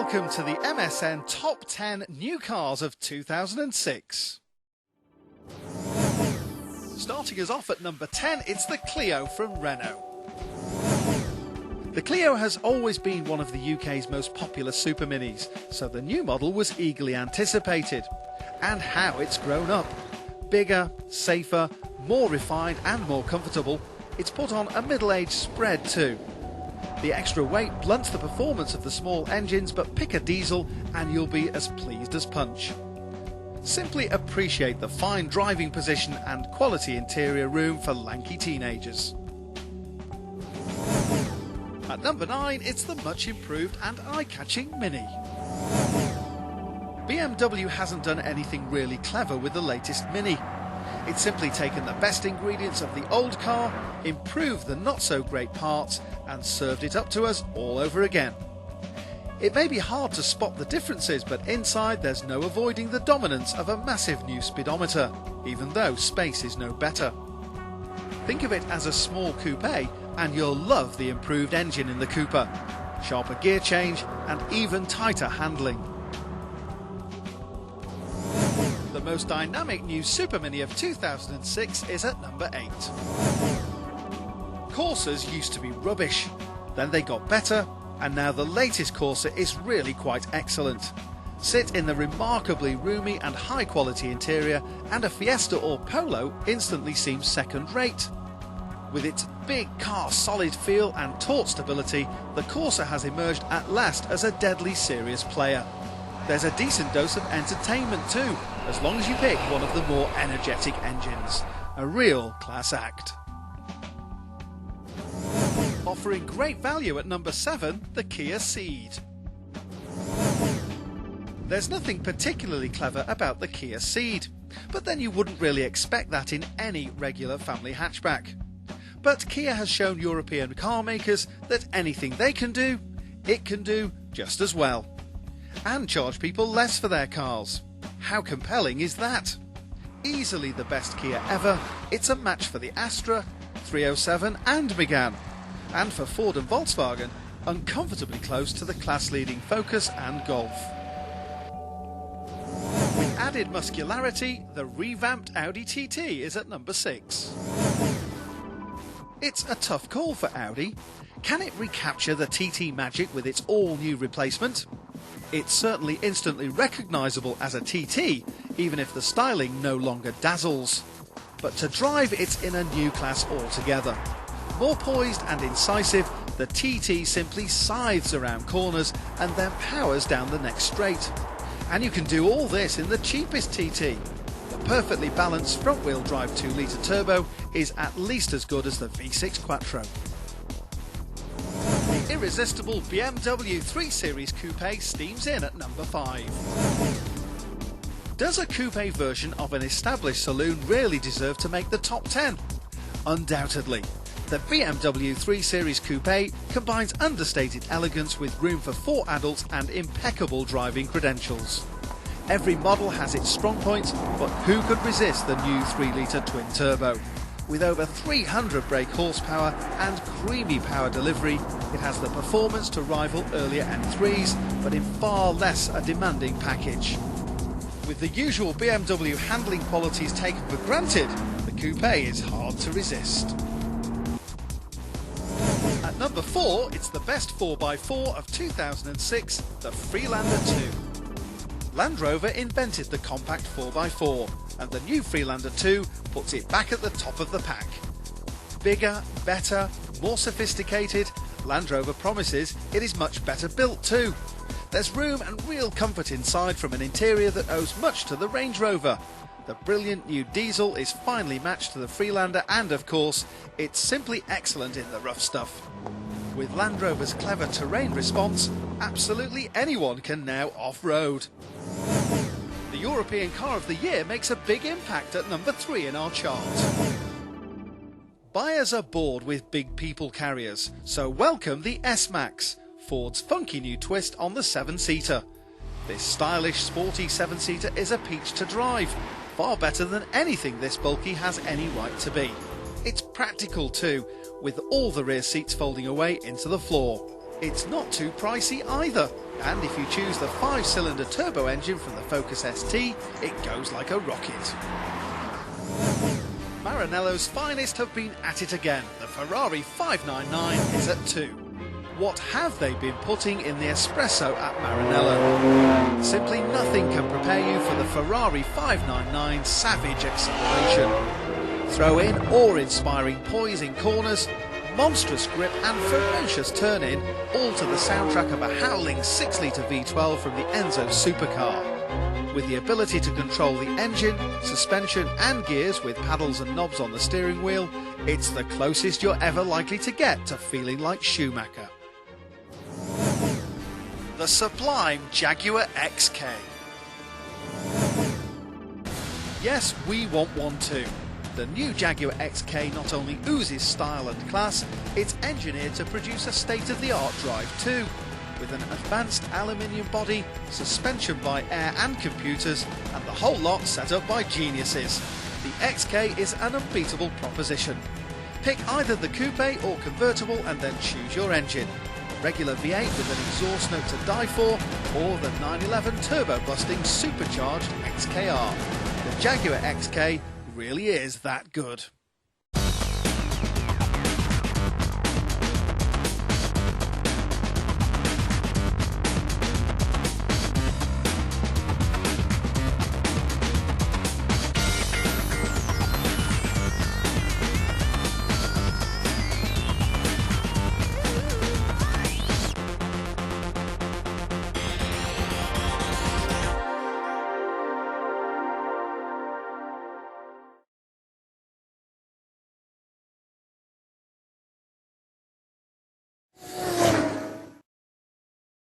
Welcome to the MSN Top 10 New Cars of 2006. Starting us off at number 10, it's the Clio from Renault. The Clio has always been one of the UK's most popular super minis, so the new model was eagerly anticipated. And how it's grown up. Bigger, safer, more refined and more comfortable, it's put on a middle-aged spread too. The extra weight blunts the performance of the small engines, but pick a diesel and you'll be as pleased as punch. Simply appreciate the fine driving position and quality interior room for lanky teenagers. At number 9, it's the much improved and eye-catching Mini. BMW hasn't done anything really clever with the latest Mini. It's simply taken the best ingredients of the old car, improved the not-so-great parts and served it up to us all over again. It may be hard to spot the differences, but inside there's no avoiding the dominance of a massive new speedometer, even though space is no better. Think of it as a small coupe and you'll love the improved engine in the Cooper, sharper gear change and even tighter handling. The most dynamic new Super Mini of 2006 is at number 8. Corsas used to be rubbish, then they got better, and now the latest Corsa is really quite excellent. Sit in the remarkably roomy and high quality interior, and a Fiesta or Polo instantly seems second rate. With its big car solid feel and taut stability, the Corsa has emerged at last as a deadly serious player. There's a decent dose of entertainment too, as long as you pick one of the more energetic engines. A real class act. Offering great value at number 7, the Kia Ceed. There's nothing particularly clever about the Kia Ceed, but then you wouldn't really expect that in any regular family hatchback. But Kia has shown European car makers that anything they can do, it can do just as well. And charge people less for their cars. How compelling is that? Easily the best Kia ever, it's a match for the Astra, 307 and Megane. And for Ford and Volkswagen, uncomfortably close to the class-leading Focus and Golf. With added muscularity, the revamped Audi TT is at number 6. It's a tough call for Audi. Can it recapture the TT magic with its all-new replacement? It's certainly instantly recognisable as a TT, even if the styling no longer dazzles. But to drive, it's in a new class altogether. More poised and incisive, the TT simply scythes around corners and then powers down the next straight. And you can do all this in the cheapest TT. The perfectly balanced front-wheel drive 2-litre turbo is at least as good as the V6 Quattro. The irresistible BMW 3 Series Coupe steams in at number 5. Does a coupe version of an established saloon really deserve to make the top 10? Undoubtedly. The BMW 3 Series Coupe combines understated elegance with room for 4 adults and impeccable driving credentials. Every model has its strong points, but who could resist the new 3-litre twin-turbo? With over 300 brake horsepower and creamy power delivery, it has the performance to rival earlier M3s, but in far less a demanding package. With the usual BMW handling qualities taken for granted, the coupe is hard to resist. At number 4, it's the best 4x4 of 2006, the Freelander 2. Land Rover invented the compact 4x4, and the new Freelander 2 puts it back at the top of the pack. Bigger, better, more sophisticated, Land Rover promises it is much better built too. There's room and real comfort inside from an interior that owes much to the Range Rover. The brilliant new diesel is finely matched to the Freelander and, of course, it's simply excellent in the rough stuff. With Land Rover's clever terrain response, absolutely anyone can now off-road. The European Car of the Year makes a big impact at number 3 in our chart. Buyers are bored with big people carriers, so welcome the S-Max, Ford's funky new twist on the 7-seater. This stylish, sporty 7-seater is a peach to drive, far better than anything this bulky has any right to be. It's practical too, with all the rear seats folding away into the floor. It's not too pricey either, and if you choose the 5-cylinder turbo engine from the Focus ST, it goes like a rocket. Maranello's finest have been at it again. The Ferrari 599 is at 2. What have they been putting in the espresso at Maranello? Simply nothing can prepare you for the Ferrari 599's savage acceleration. Throw in awe-inspiring poise in corners, monstrous grip and ferocious turn-in, all to the soundtrack of a howling 6-litre V12 from the Enzo supercar. With the ability to control the engine, suspension and gears with paddles and knobs on the steering wheel, it's the closest you're ever likely to get to feeling like Schumacher. The sublime Jaguar XK. Yes, we want one too. The new Jaguar XK not only oozes style and class, it's engineered to produce a state-of-the-art drive too. With an advanced aluminium body, suspension by air and computers, and the whole lot set up by geniuses. The XK is an unbeatable proposition. Pick either the coupe or convertible and then choose your engine. Regular V8 with an exhaust note to die for, or the 911 turbo-busting supercharged XKR. The Jaguar XK really is that good.